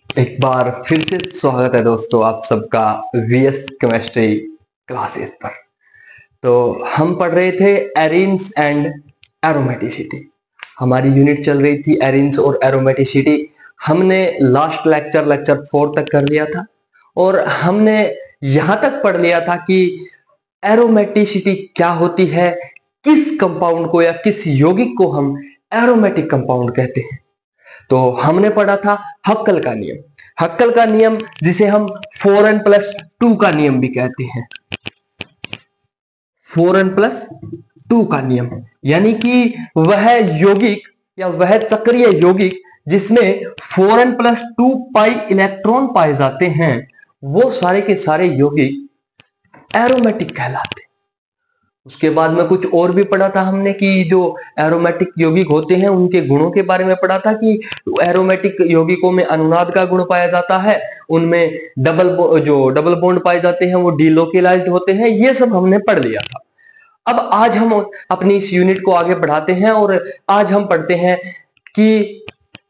एक बार फिर से स्वागत है दोस्तों आप सबका वीएस केमिस्ट्री क्लासेस पर। तो हम पढ़ रहे थे एरीन्स एंड एरोमेटिसिटी। हमारी यूनिट चल रही थी एरीन्स और एरोमेटिसिटी। हमने लास्ट लेक्चर 4 तक कर लिया था और हमने यहां तक पढ़ लिया था कि एरोमेटिसिटी क्या होती है, किस कंपाउंड को या किस यौगिक को हम एरोमेटिक कंपाउंड कहते हैं। तो हमने पढ़ा था हक्कल का नियम। हक्कल का नियम जिसे हम 4n+2 का नियम भी कहते हैं। 4n+2 का नियम यानी कि वह यौगिक या वह चक्रीय यौगिक जिसमें 4n+2 पाई इलेक्ट्रॉन पाए जाते हैं, वो सारे के सारे यौगिक एरोमेटिक कहलाते हैं। उसके बाद में कुछ और भी पढ़ा था हमने कि जो एरोमेटिक यौगिक होते हैं उनके गुणों के बारे में पढ़ा था कि एरोमेटिक यौगिकों में अनुनाद का गुण पाया जाता है, उनमें डबल बॉन्ड पाए जाते हैं वो डीलोकेलाइज्ड होते हैं। ये सब हमने पढ़ लिया था। अब आज हम अपनी इस यूनिट को आगे बढ़ाते हैं और आज हम पढ़ते हैं कि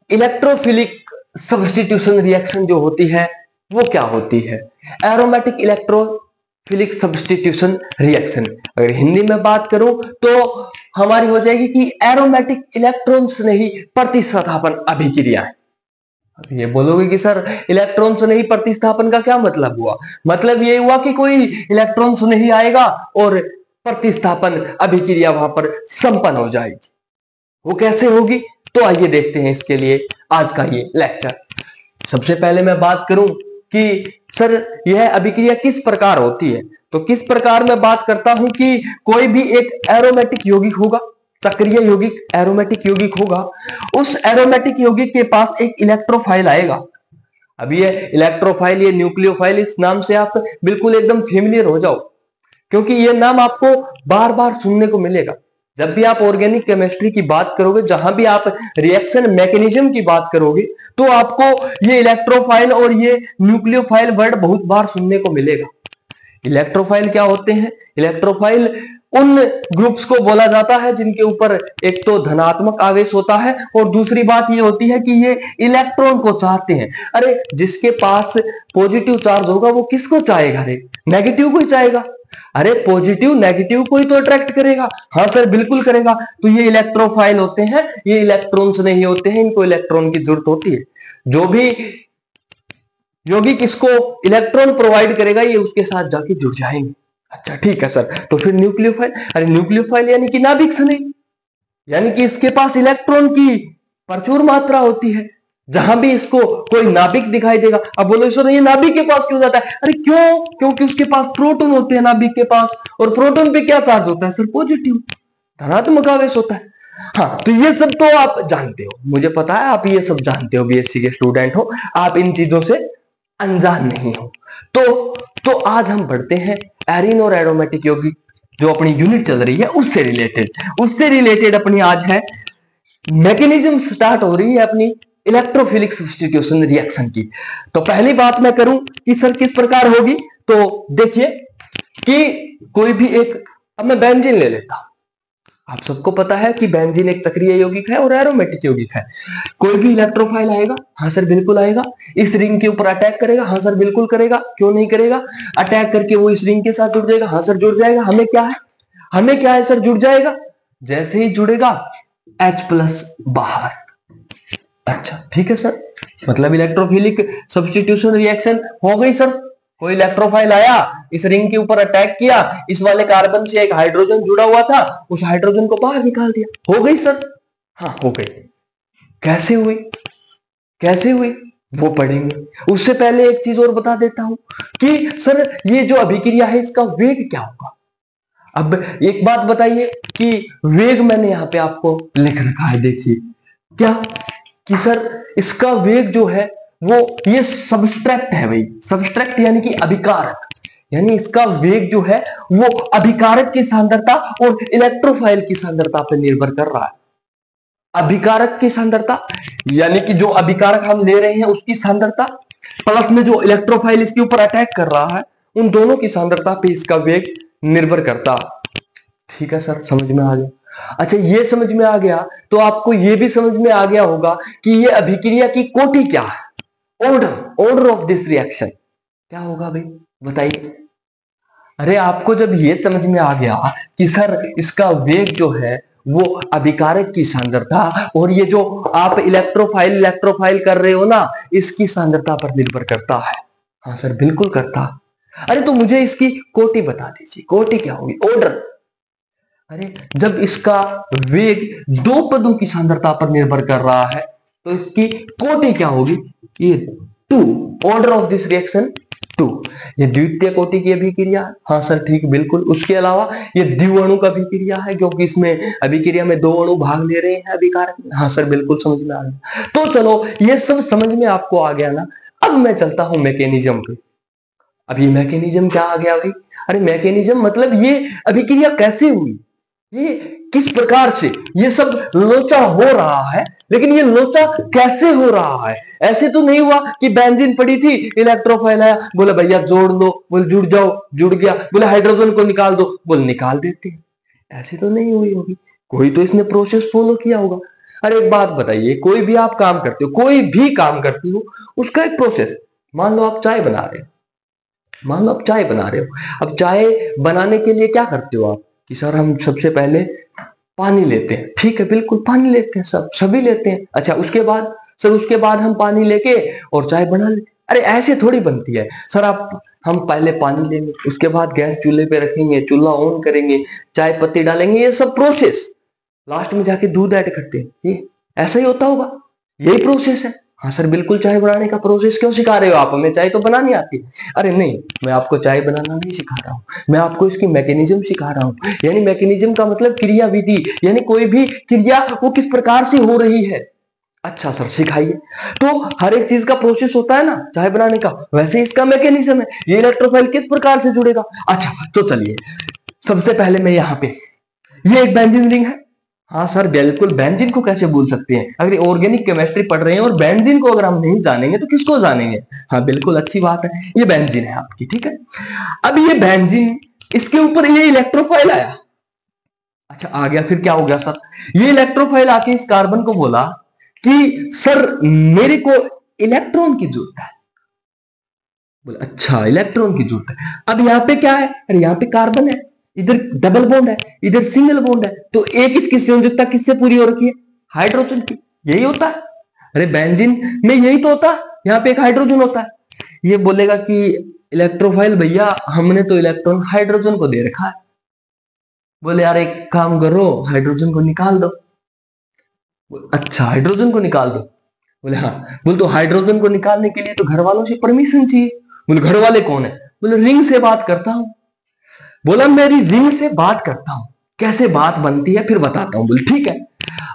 इलेक्ट्रोफिलिक सब्स्टिट्यूशन रिएक्शन जो होती है वो क्या होती है। एरोमेटिक इलेक्ट्रोफिलिक सब्स्टिट्यूशन रिएक्शन अगर हिंदी में बात करूं तो हमारी हो जाएगी कि एरोमेटिक इलेक्ट्रॉन्स नहीं प्रतिस्थापन अभिक्रिया है। ये बोलोगे कि सर इलेक्ट्रॉन्स नहीं प्रतिस्थापन का क्या मतलब हुआ? मतलब ये हुआ कि कोई इलेक्ट्रॉन्स नहीं आएगा और प्रतिस्थापन अभिक्रिया वहां पर संपन्न हो जाएगी। वो कैसे होगी? तो आइए देखते हैं इसके लिए आज का ये लेक्चर। सबसे पहले मैं बात करूं कि सर यह अभिक्रिया किस प्रकार होती है, तो किस प्रकार मैं बात करता हूं कि कोई भी एक एरोमेटिक यौगिक होगा, चक्रीय यौगिक एरोमेटिक यौगिक होगा। उस एरोमेटिक यौगिक के पास एक इलेक्ट्रोफाइल आएगा। अब ये इलेक्ट्रोफाइल, ये न्यूक्लियोफाइल, इस नाम से आप बिल्कुल एकदम फेमिलियर हो जाओ क्योंकि ये नाम आपको बार बार सुनने को मिलेगा। जब भी आप ऑर्गेनिक केमिस्ट्री की बात करोगे, जहां भी आप रिएक्शन मैकेनिज्म की बात करोगे, तो आपको ये इलेक्ट्रोफाइल और ये न्यूक्लियोफाइल वर्ड बहुत बार सुनने को मिलेगा। इलेक्ट्रोफाइल क्या होते हैं? इलेक्ट्रोफाइल उन ग्रुप्स को बोला जाता है जिनके ऊपर एक तो धनात्मक आवेश होता है और दूसरी बात ये होती है कि ये इलेक्ट्रॉन को चाहते हैं। अरे जिसके पास पॉजिटिव चार्ज होगा वो किसको चाहेगा? अरे नेगेटिव को ही चाहेगा। अरे पॉजिटिव नेगेटिव को ही तो अट्रैक्ट करेगा। हाँ सर बिल्कुल करेगा। तो ये इलेक्ट्रोफाइल होते हैं, ये इलेक्ट्रॉन्स नहीं होते हैं, इनको इलेक्ट्रॉन की जरूरत होती है। जो भी यौगिक इसको इलेक्ट्रॉन प्रोवाइड करेगा ये उसके साथ जाके जुड़ जाएंगे। अच्छा ठीक है सर। तो फिर न्यूक्लियोफाइल, अरे न्यूक्लियोफाइल यानी कि नाभिक स्नेही, यानी कि इसके पास इलेक्ट्रॉन की प्रचुर मात्रा होती है। जहां भी इसको कोई नाभिक दिखाई देगा, अब बोलो सर ये नाभिक के पास क्यों जाता है? अरे क्यों? क्योंकि उसके पास प्रोटॉन होते हैं नाभिक के पास, और प्रोटॉन पे क्या चार्ज होता है सर? पॉजिटिव, धनात्मक आवेश होता है। हाँ तो ये सब तो आप जानते हो, मुझे पता है आप ये सब जानते हो, बीएससी के स्टूडेंट हो, आप इन चीजों से अनजान नहीं हो। तो आज हम पढ़ते हैं एरीन और एरोमेटिक यौगिक, जो अपनी यूनिट चल रही है उससे रिलेटेड अपनी आज है मैकेनिज्म स्टार्ट हो रही है अपनी इलेक्ट्रोफिलिक सब्स्टिट्यूशन रिएक्शन की। तो पहली बात मैं करूं कि सर किस प्रकार होगी, तो देखिए कि कोई भी एक, अब मैं बेंजीन ले लेता हूं। आप सबको पता है कि बेंजीन एक चक्रीय यौगिक है और एरोमेटिक यौगिक है। कोई भी इलेक्ट्रोफाइल आएगा, हाँ सर बिल्कुल आएगा। इस रिंग के ऊपर अटैक करेगा, हाँ सर बिल्कुल करेगा, क्यों नहीं करेगा। अटैक करके वो इस रिंग के साथ जुड़ जाएगा, हाँ सर जुड़ जाएगा। हमें क्या है सर? जुड़ जाएगा। जैसे ही जुड़ेगा H+ बाहर। अच्छा ठीक है सर, मतलब इलेक्ट्रोफिलिक सब्स्टिट्यूशन रिएक्शन हो गई सर। कोई इलेक्ट्रोफाइल आया, इस रिंग के ऊपर अटैक किया, इस वाले कार्बन से एक हाइड्रोजन जुड़ा हुआ था, उस हाइड्रोजन को बाहर निकाल दिया। हो गई सर? हाँ हो गई। कैसे हुई? वो पढ़ेंगे। उससे पहले एक चीज और बता देता हूं कि सर ये जो अभिक्रिया है इसका वेग क्या होगा। अब एक बात बताइए कि वेग मैंने यहां पे आपको लिख रखा है, देखिए क्या कि सर इसका वेग जो है वो ये सबस्ट्रैक्ट है भाई। सबस्ट्रैक्ट यानी कि अभिकारक, यानी इसका वेग जो है वो अभिकारक की सांद्रता और इलेक्ट्रोफाइल की सांद्रता पर निर्भर कर रहा है। अभिकारक की सांद्रता यानी कि जो अभिकारक हम ले रहे हैं उसकी सांद्रता प्लस में जो इलेक्ट्रोफाइल इसके ऊपर अटैक कर रहा है, उन दोनों की सांद्रता पे इसका वेग निर्भर करता। ठीक है सर, समझ में आ गया। अच्छा ये समझ में आ गया तो आपको ये भी समझ में आ गया होगा कि ये अभिक्रिया की कोटि क्या है। ऑर्डर ऑफ दिस रिएक्शन क्या होगा भाई, बताइए। अरे आपको जब ये समझ में आ गया कि सर इसका वेग जो है वो अभिकारक की सांद्रता और ये जो आप इलेक्ट्रोफाइल कर रहे हो ना, इसकी सांद्रता पर निर्भर करता है। हाँ सर बिल्कुल करता। अरे तो मुझे इसकी कोटि बता दीजिए, कोटि क्या होगी, ऑर्डर। अरे जब इसका वेग दो पदों की सांद्रता पर निर्भर कर रहा है तो इसकी कोटि क्या होगी, ये 2, ऑर्डर ऑफ दिस रिएक्शन 2। ये द्वितीय कोटि की अभिक्रिया, हाँ सर ठीक बिल्कुल। उसके अलावा ये द्विअणु का अभिक्रिया है क्योंकि इसमें अभिक्रिया में दो अणु भाग ले रहे हैं अभिकारक में। हाँ सर बिल्कुल समझ में आ गया। तो चलो ये सब समझ में आपको आ गया ना। अब मैं चलता हूं मैकेनिज्म पे। अब ये मैकेनिज्म क्या आ गया भाई, अरे मैकेनिज्म मतलब ये अभिक्रिया कैसे हुई, ये किस प्रकार से ये सब लोचा हो रहा है, लेकिन ये लोचा कैसे हो रहा है। ऐसे तो नहीं हुआ कि बेंजीन पड़ी थी, इलेक्ट्रोफाइल आया, बोले भैया जोड़ लो, बोले जुड़ जाओ, जुड़ गया, बोले हाइड्रोजन को निकाल दो, बोले निकाल देते। ऐसे तो नहीं हुई होगी, कोई तो इसने प्रोसेस फॉलो किया होगा। अरे एक बात बताइए, कोई भी आप काम करते हो, कोई भी काम करती हो, उसका एक प्रोसेस। मान लो आप चाय बना रहे हो, मान लो आप चाय बना रहे हो। अब चाय बनाने के लिए क्या करते हो आप कि सर हम सबसे पहले पानी लेते हैं, ठीक है बिल्कुल पानी लेते हैं, सभी लेते हैं। अच्छा उसके बाद सर, उसके बाद हम पानी लेके और चाय बना लेते। अरे ऐसे थोड़ी बनती है सर, आप हम पहले पानी लेंगे, उसके बाद गैस चूल्हे पे रखेंगे, चूल्हा ऑन करेंगे, चाय पत्ती डालेंगे, ये सब प्रोसेस, लास्ट में जाके दूध ऐड करते हैं। ये ऐसा ही होता होगा, यही प्रोसेस है। हाँ सर बिल्कुल, चाय बनाने का प्रोसेस क्यों सिखा रहे हो आप हमें, चाय तो बनानी आती है। अरे नहीं, मैं आपको चाय बनाना नहीं सिखा रहा हूँ, मैं आपको इसकी मैकेनिज्म सिखा रहा हूँ। यानी मैकेनिज्म का मतलब क्रिया विधि, यानी कोई भी क्रिया वो किस प्रकार से हो रही है। अच्छा सर सिखाइए। तो हर एक चीज का प्रोसेस होता है ना चाय बनाने का, वैसे इसका मैकेनिज्म है। ये इलेक्ट्रोफाइल किस प्रकार से जुड़ेगा। अच्छा तो चलिए, सबसे पहले मैं यहाँ पे, ये एक बेंजीन रिंग है। हाँ सर बिल्कुल, बेंजीन को कैसे भूल सकते हैं, अगर ऑर्गेनिक केमिस्ट्री पढ़ रहे हैं और बेंजीन को अगर हम नहीं जानेंगे तो किसको जानेंगे। हाँ बिल्कुल अच्छी बात है, ये बेंजीन है आपकी, ठीक है। अब ये बेंजीन, इसके ऊपर ये इलेक्ट्रोफाइल आया। अच्छा आ गया, फिर क्या हो गया सर, ये इलेक्ट्रोफाइल आके इस कार्बन को बोला कि सर मेरे को इलेक्ट्रॉन की जरूरत है। बोले अच्छा इलेक्ट्रॉन की जरूरत है। अब यहाँ पे क्या है, अरे यहाँ पे कार्बन है, इधर डबल बॉन्ड है, इधर सिंगल बॉन्ड है, तो एक इसकी संयोजकता किससे पूरी हो रखी है, हाइड्रोजन की। यही होता है, अरे बेंजीन में यही तो होता है, यहाँ पे एक हाइड्रोजन होता है। ये बोलेगा कि इलेक्ट्रोफाइल भैया हमने तो इलेक्ट्रॉन हाइड्रोजन को दे रखा है। बोले यार एक काम करो, हाइड्रोजन को निकाल दो। अच्छा हाइड्रोजन को निकाल दो, बोले हाँ। बोले तो हाइड्रोजन को निकालने के लिए तो घर वालों से परमिशन चाहिए। बोले घर वाले कौन है, बोले रिंग से बात करता हूं। बोला मेरी रिंग से बात करता हूं, कैसे बात बनती है फिर बताता हूं। बोले ठीक है।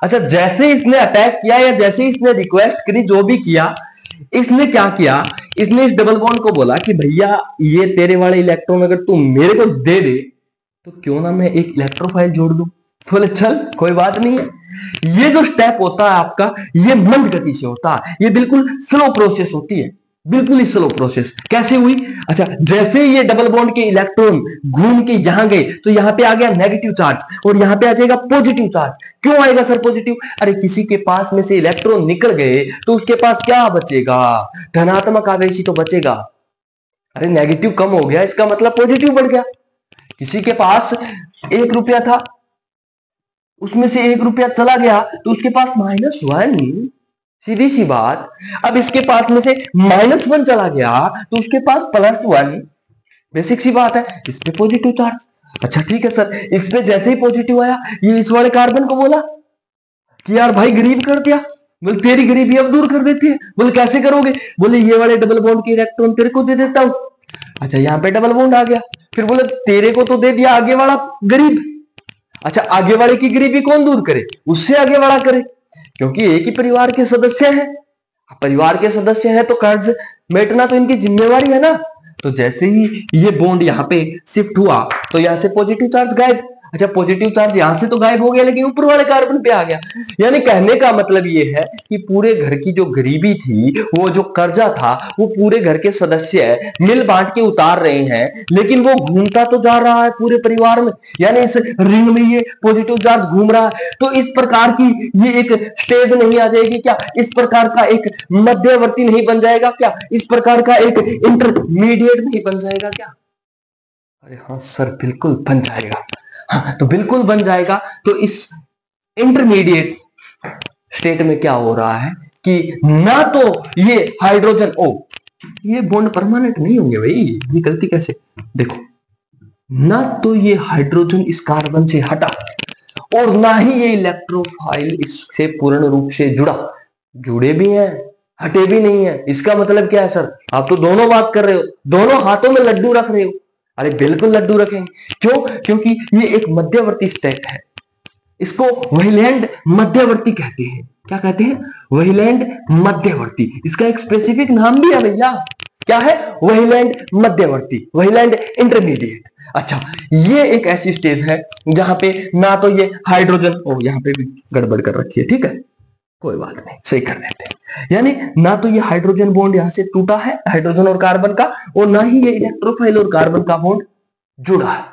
अच्छा जैसे इसने अटैक किया या जैसे इसने रिक्वेस्ट करी, जो भी किया, इसने क्या किया, इसने इस डबल बॉन्ड को बोला कि भैया ये तेरे वाले इलेक्ट्रॉन अगर तू मेरे को दे दे तो क्यों ना मैं एक इलेक्ट्रोफाइल जोड़ दूं। बोले चल कोई बात नहीं है। ये जो स्टेप होता है आपका, ये मंद गति से होता है, ये बिल्कुल स्लो प्रोसेस होती है, बिल्कुल ही स्लो प्रोसेस। कैसे हुई, अच्छा जैसे ये डबल बॉन्ड के इलेक्ट्रॉन घूम के यहां गए तो यहां पे आ गया नेगेटिव चार्ज और यहां पे आ जाएगा पॉजिटिव चार्ज। क्यों आएगा सर पॉजिटिव, अरे किसी के पास में से इलेक्ट्रॉन निकल गए तो उसके पास क्या बचेगा, धनात्मक आवेश ही तो बचेगा। अरे नेगेटिव कम हो गया, इसका मतलब पॉजिटिव बढ़ गया। किसी के पास 1 रुपया था, उसमें से 1 रुपया चला गया तो उसके पास -1, सीधी सी बात। अब इसके पास में से -1 चला गया तो उसके पास +1, बेसिक सी बात है, इस पे पॉजिटिव चार्ज। अच्छा ठीक है सर, इस पे जैसे ही पॉजिटिव आया, ये इस वाले कार्बन को बोला कि यार भाई गरीब कर दिया। बोले तेरी गरीबी अब दूर कर देती है। बोले कैसे करोगे, बोले ये वाले डबल बॉन्ड के इलेक्ट्रॉन तेरे को दे देता हूं। अच्छा यहाँ पे डबल बॉन्ड आ गया, फिर बोले तेरे को तो दे दिया, आगे वाला गरीब। अच्छा आगे वाले की गरीबी कौन दूर करे, उससे आगे वाला करे, क्योंकि एक ही परिवार के सदस्य हैं। परिवार के सदस्य हैं तो कर्ज मेटना तो इनकी जिम्मेवारी है ना। तो जैसे ही ये बॉन्ड यहाँ पे शिफ्ट हुआ तो यहाँ से पॉजिटिव चार्ज गायब। अच्छा पॉजिटिव चार्ज यहां से तो गायब हो गया लेकिन ऊपर वाले कार्बन पे आ गया। यानी कहने का मतलब ये है कि पूरे घर की जो गरीबी थी, वो जो कर्जा था, वो पूरे घर के सदस्य मिल बांट के उतार रहे हैं, लेकिन वो घूमता तो जा रहा है पूरे परिवार में। यानी इस रिंग में ये पॉजिटिव चार्ज घूम रहा है। तो इस प्रकार की ये एक स्टेज नहीं आ जाएगी क्या? इस प्रकार का एक मध्यवर्ती नहीं बन जाएगा क्या? इस प्रकार का एक इंटरमीडिएट नहीं बन जाएगा क्या? अरे हाँ सर, बिल्कुल बन जाएगा। हाँ तो बिल्कुल बन जाएगा। तो इस इंटरमीडिएट स्टेट में क्या हो रहा है कि ना तो ये हाइड्रोजन, ओ ये बॉन्ड परमानेंट नहीं होंगे भाई, ये गलती कैसे, देखो ना तो ये हाइड्रोजन इस कार्बन से हटा और ना ही ये इलेक्ट्रोफाइल इससे पूर्ण रूप से जुड़ा। जुड़े भी हैं, हटे भी नहीं है। इसका मतलब क्या है सर? आप तो दोनों बात कर रहे हो, दोनों हाथों में लड्डू रख रहे हो। अरे बिल्कुल लड्डू रखेंगे। क्यों? क्योंकि ये एक मध्यवर्ती स्टेट है। इसको वहीलैंड मध्यवर्ती कहते हैं। क्या कहते हैं? वहीलैंड मध्यवर्ती। इसका एक स्पेसिफिक नाम भी है भैया। क्या है? वहीलैंड मध्यवर्ती, वहीलैंड इंटरमीडिएट। अच्छा, ये एक ऐसी स्टेज है जहां पे ना तो ये हाइड्रोजन, ओ यहां पे भी गड़बड़ कर रखी है, ठीक है कोई बात नहीं, सही कर देते हैं। यानी ना तो ये हाइड्रोजन बॉन्ड यहां से टूटा है, हाइड्रोजन और कार्बन का, और ना ही ये इलेक्ट्रोफाइल और कार्बन का बॉन्ड जुड़ा है।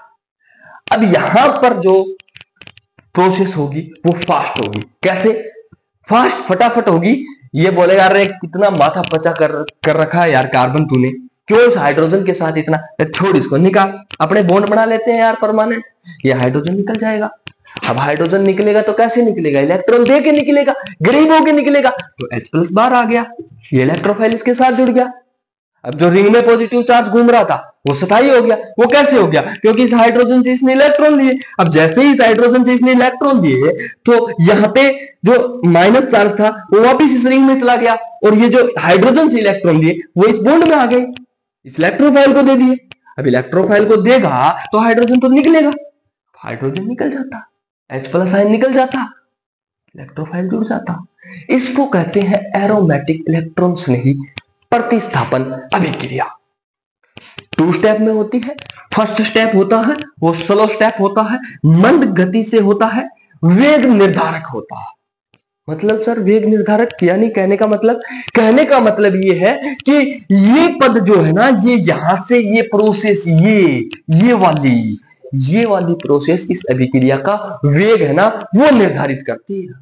अब यहां पर जो प्रोसेस होगी वो फास्ट होगी। कैसे फास्ट? फटाफट होगी। ये बोलेगा अरे कितना माथा पचा कर रखा है यार कार्बन तूने, क्यों इस हाइड्रोजन के साथ इतना, छोड़ इसको, निकाल, अपने बॉन्ड बना लेते हैं यार परमानेंट। ये हाइड्रोजन निकल जाएगा। अब हाइड्रोजन निकलेगा तो कैसे निकलेगा? इलेक्ट्रॉन दे के निकलेगा, गरीब होके निकलेगा। तो H+ बाहर आ गया, ये इलेक्ट्रोफाइल इसके साथ जुड़ गया। अब जो रिंग में पॉजिटिव चार्ज घूम रहा था वो स्थायी हो गया। वो कैसे हो गया? क्योंकि इस हाइड्रोजन से इसने इलेक्ट्रॉन लिए। अब जैसे ही इस हाइड्रोजन से इसने इलेक्ट्रॉन लिए तो यहाँ पे जो माइनस चार्ज था वो वापिस इस रिंग में चला गया, और ये जो हाइड्रोजन से इलेक्ट्रॉन लिए वो इस बॉन्ड में आ गए, इस इलेक्ट्रोफाइल को दे दिए। अब इलेक्ट्रोफाइल को देगा तो हाइड्रोजन तो निकलेगा, हाइड्रोजन निकल जाता, H+ आयन निकल जाता, इलेक्ट्रोफाइल जुड़ जाता। इसको कहते हैं एरोमेटिक इलेक्ट्रॉन स्नेही प्रतिस्थापन अभिक्रिया। 2 स्टेप में होती है। फर्स्ट स्टेप होता है वो स्लो स्टेप होता है, मंद गति से होता है, वेग निर्धारक होता है। मतलब सर वेग निर्धारक यानी कहने का मतलब ये है कि ये पद जो है ना, ये यहां से ये प्रोसेस, ये वाली प्रोसेस इस अभिक्रिया का वेग है ना वो निर्धारित करती है।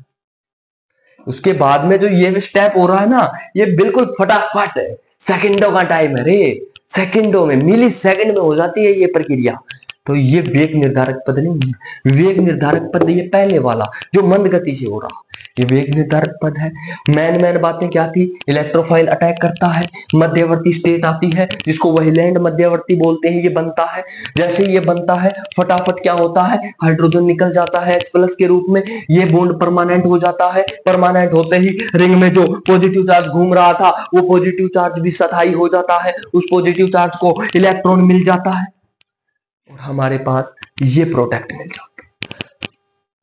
उसके बाद में जो ये स्टेप हो रहा है ना, ये बिल्कुल फटाफट है, सेकंडों का टाइम है रे, सेकंडों में, मिली सेकंड में हो जाती है ये प्रक्रिया। तो ये वेग निर्धारक पद नहीं है। वेग निर्धारक पद ये पहले वाला जो मंद गति से हो रहा, ये वेग निर्धारक पद है। मैन बातें क्या थी? इलेक्ट्रोफाइल अटैक करता है, मध्यवर्ती स्टेट आती है जिसको वहीलैंड मध्यवर्ती बोलते हैं, ये बनता है। जैसे ये बनता है फटाफट क्या होता है? हाइड्रोजन निकल जाता है H+ के रूप में, ये बॉन्ड परमानेंट हो जाता है। परमानेंट होते ही रिंग में जो पॉजिटिव चार्ज घूम रहा था वो पॉजिटिव चार्ज भी स्थायी हो जाता है, उस पॉजिटिव चार्ज को इलेक्ट्रॉन मिल जाता है और हमारे पास ये प्रोडक्ट मिल जाता है।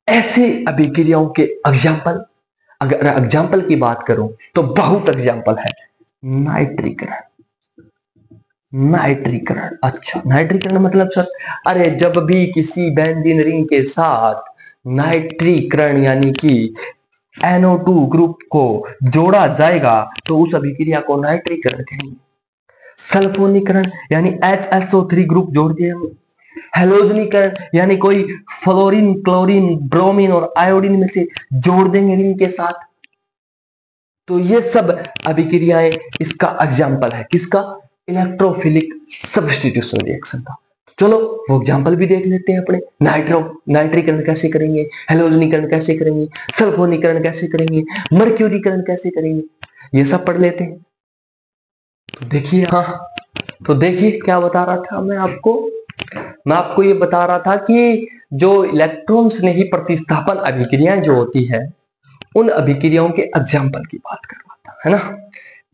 ऐसे अभिक्रियाओं के एग्जाम्पल, अगर एग्जाम्पल की बात करूं तो बहुत एग्जाम्पल है। नाइट्रीकरण, नाइट्रीकरण। अच्छा नाइट्रीकरण मतलब सर, अरे जब भी किसी बेंजीन रिंग के साथ नाइट्रीकरण यानी कि NO2 ग्रुप को जोड़ा जाएगा तो उस अभिक्रिया को नाइट्रीकरण कहेंगे। सल्फोनीकरण यानी HSO3 ग्रुप जोड़ दिए हम। हेलोजनीकरण यानी कोई फ्लोरीन, क्लोरीन, ब्रोमीन और आयोडीन में से जोड़ देंगे रिंग के साथ। तो ये सब अभिक्रियाएं इसका एग्जाम्पल है। किसका? इलेक्ट्रोफिलिक सब्स्टिट्यूशन रिएक्शन का। चलो वो एग्जाम्पल भी देख लेते हैं अपने। नाइट्रीकरण कैसे करेंगे, हेलोजनीकरण कैसे करेंगे, सल्फोनीकरण कैसे करेंगे, मर्क्यूरीकरण कैसे करेंगे, ये सब पढ़ लेते हैं। तो देखिए, हाँ तो देखिए क्या बता रहा था मैं आपको ये बता रहा था कि जो इलेक्ट्रॉन स्नेही प्रतिस्थापन अभिक्रियाएं जो होती है उन अभिक्रियाओं के एग्जाम्पल की बात कर रहा था, है ना।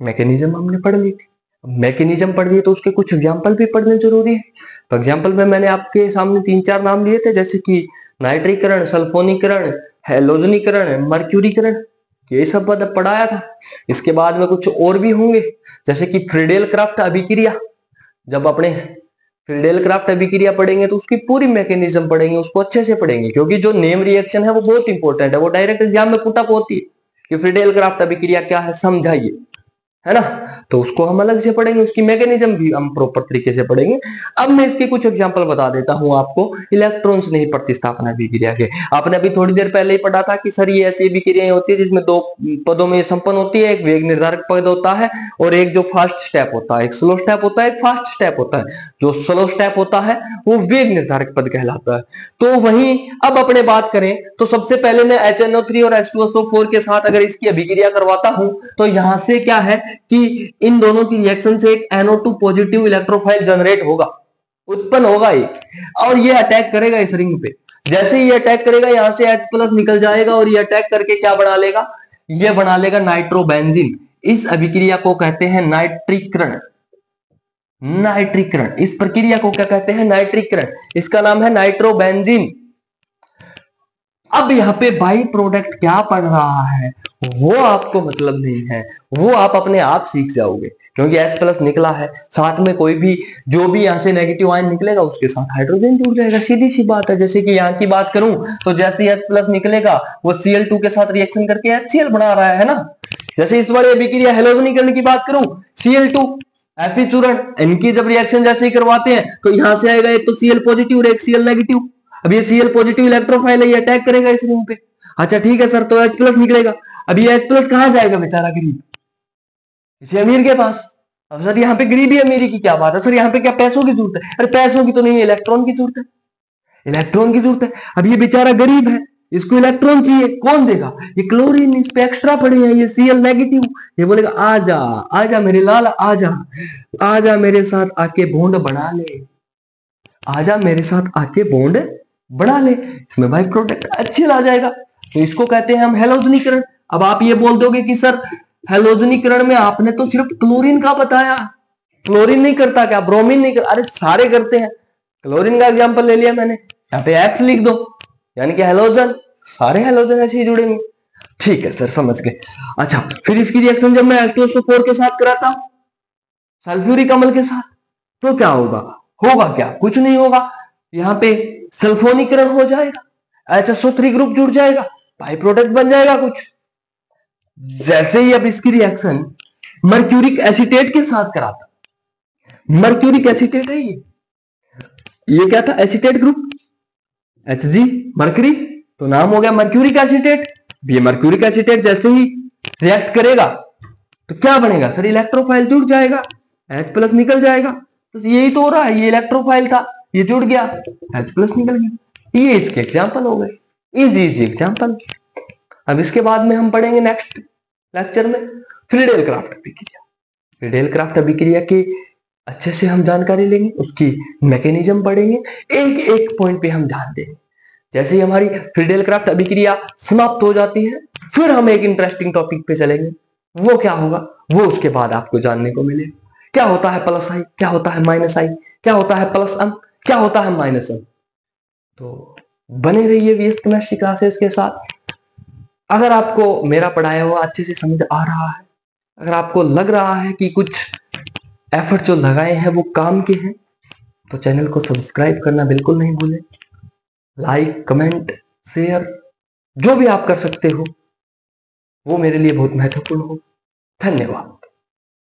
मैकेनिज्म हमने पढ़ ली थी, मैकेनिज्म पढ़ लिए तो उसके कुछ एग्जाम्पल भी पढ़ने जरूरी है। तो एग्जाम्पल में मैंने आपके सामने 3-4 नाम लिए थे, जैसे कि नाइट्रीकरण, सल्फोनीकरण, हेलोजनीकरण, मर्क्यूरीकरण, ये सब पढ़ाया था। इसके बाद में कुछ और भी होंगे, जैसे कि फ्रीडेल क्राफ्ट अभिक्रिया, जब अपने फ्रीडेल क्राफ्ट अभिक्रिया पढ़ेंगे तो उसकी पूरी मैकेनिज्म पढ़ेंगे, उसको अच्छे से पढ़ेंगे, क्योंकि जो नेम रिएक्शन है वो बहुत इंपॉर्टेंट है, वो डायरेक्ट एग्जाम में पुट अप होती है कि फ्रीडेल क्राफ्ट अभिक्रिया क्या है समझाइए, है ना। तो उसको हम अलग से पढ़ेंगे, उसकी मैकेनिज्म भी हम प्रॉपर तरीके से पढ़ेंगे। अब मैं इसके कुछ एग्जांपल बता देता हूं आपको इलेक्ट्रॉन्स नहीं प्रतिस्थापन अभिक्रिया के। आपने अभी थोड़ी देर पहले ही पढ़ा था कि सर ये ऐसी अभिक्रियाएं होती है जिसमें दो पदों में संपन्न होती है, एक वेग निर्धारक पद होता है और एक जो फास्ट स्टेप होता है, एक स्लो स्टेप होता है, एक फास्ट स्टेप होता है। जो स्लो स्टेप होता है वो वेग निर्धारक पद कहलाता है। तो वहीं अब अपने बात करें तो सबसे पहले मैं HNO3 और H2SO4 के साथ अगर इसकी अभिक्रिया करवाता हूं तो यहां से क्या है कि इन दोनों की रिएक्शन से एक NO2 पॉजिटिव इलेक्ट्रोफाइल जनरेट होगा, उत्पन्न होगा एक, और ये अटैक करेगा इस रिंग पे। जैसे ही ये अटैक करेगा यहां से H+ निकल जाएगा और ये अटैक करके क्या बना लेगा, ये बना लेगा नाइट्रोबेंजीन। इस अभिक्रिया को कहते हैं नाइट्रीकरण। नाइट्रीकरण, इस प्रक्रिया को क्या कहते हैं, नाइट्रीकरण। इसका नाम है नाइट्रोबेंजीन। अब यहाँ पे बाई प्रोडक्ट क्या पड़ रहा है वो आपको मतलब नहीं है, वो आप अपने आप सीख जाओगे, क्योंकि H+ निकला है, साथ में कोई भी जो भी यहाँ से नेगेटिव आयन निकलेगा उसके साथ हाइड्रोजन जुड़ जाएगा, सीधी सी बात है। जैसे कि यहाँ की बात करूं तो जैसे H+ निकलेगा वो Cl2 के साथ रिएक्शन करके HCl बना रहा है ना। जैसे इस वाले अभिक्रिया हैलोजनीकरण की बात करूं, Cl2 Fe चूर्ण, इनकी जब रिएक्शन जैसे ही करवाते हैं तो यहां से आएगा एक तो Cl पॉजिटिव और एक Cl नेगेटिव। अब ये Cl पॉजिटिव इलेक्ट्रोफाइल है, ये अटैक करेगा इस रिंग पे। अच्छा ठीक है सर, तो H+ निकलेगा। अब ये H+ कहां जाएगा बेचारा गरीब, इसे अमीर के पास। अब सर यहाँ पे गरीबी अमीरी की क्या बात है, सर यहाँ पे क्या पैसों की जरूरत है, अरे पैसों की तो नहीं, इलेक्ट्रॉन की जरूरत है, इलेक्ट्रॉन की जरूरत है। अब ये बेचारा गरीब है, इसको इलेक्ट्रॉन चाहिए, कौन देगा, ये क्लोरीन इस पे एक्स्ट्रा पड़े हैं, ये Cl नेगेटिव, ये बोलेगा आजा आजा मेरे लाल, आजा आजा मेरे साथ आके बॉन्ड बना ले, आजा मेरे साथ आके बॉन्ड बना ले, इसमें बाई प्रोडक्ट अच्छे आ जाएगा। तो इसको कहते हैं हम हैलोजनीकरण। अब आप ये बोल दोगे कि सर हैलोजनीकरण में आपने तो सिर्फ क्लोरीन का बताया, फ्लोरीन नहीं करता क्या, ब्रोमीन नहीं करता, अरे सारे करते हैं। क्लोरीन का एग्जांपल ले लिया मैंने, यहाँ पे X लिख दो, यानी कि हैलोजन, सारे हैलोजन ऐसे ही जुड़ेंगे। ठीक है सर, समझ गए। अच्छा, फिर इसकी रिएक्शन जब मैं H2SO4 के साथ कराता हूं, सल्फ्यूरिक अम्ल के साथ, तो क्या होगा, होगा क्या, कुछ नहीं होगा, यहाँ पे सल्फोनीकरण हो जाएगा, HSO3 ग्रुप जुड़ जाएगा, बाई प्रोडक्ट बन जाएगा कुछ। जैसे ही अब इसकी रिएक्शन मर्क्यूरिक एसीटेट के साथ कराता, मर्क्यूरिक एसीटेट है ये क्या था, एसीटेट ग्रुप, Hg मर्क्यूरी, तो नाम हो गया मर्क्यूरिक एसीटेट। ये मर्क्यूरिक एसीटेट जैसे ही रिएक्ट करेगा तो क्या बनेगा सर, इलेक्ट्रोफाइल जुड़ जाएगा, H+ निकल जाएगा। तो यही तो हो रहा है, ये इलेक्ट्रोफाइल था, ये जुड़ गया, H+ निकल गया। ये इसके एग्जांपल हो गए, इजी इजी एग्जांपल। अब इसके बाद में हम पढ़ेंगे नेक्स्ट लेक्चर में फ्रीडेल क्राफ्ट अभिक्रिया। फ्रीडेल क्राफ्ट अभिक्रिया की अच्छे से हम जानकारी लेंगे, उसकी मैकेनिज्म पढ़ेंगे, एक एक पॉइंट पे हम ध्यान देंगे। जैसे ही हमारी फ्रीडेल क्राफ्ट अभिक्रिया समाप्त हो जाती है फिर हम एक इंटरेस्टिंग टॉपिक पे चलेंगे। वो क्या होगा वो उसके बाद आपको जानने को मिलेगा। क्या होता है प्लस आई, क्या होता है माइनस आई, क्या होता है प्लस एम, क्या होता है माइनस एम। तो बने रहिए वीएस केमिस्ट्री क्लासेस के साथ। अगर आपको मेरा पढ़ाया हुआ अच्छे से समझ आ रहा है, अगर आपको लग रहा है कि कुछ एफर्ट जो लगाए हैं वो काम के हैं, तो चैनल को सब्सक्राइब करना बिल्कुल नहीं भूलें। लाइक, कमेंट, शेयर जो भी आप कर सकते हो वो मेरे लिए बहुत महत्वपूर्ण हो। धन्यवाद।